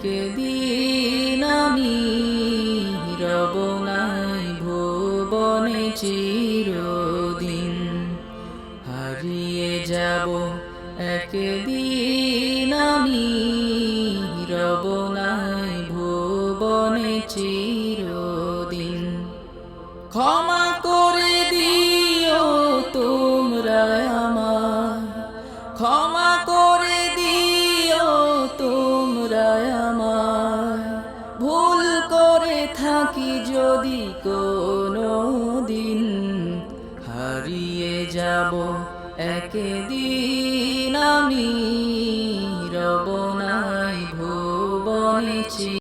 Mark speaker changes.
Speaker 1: একদিন আমি রব নাই ভুবনে চিরদিন, হারিয়ে যাব একদিন আমি রব নাই ভুবনে চিরদিন। ক্ষমা করে দিও তোমরা আমায়, ক্ষমা করে দিও তোমরা আমায়, ভুল করে থাকি যদি কোনো দিন, হারিয়ে যাব একদিন আমি রব নাই ভুবনে চিরদিন।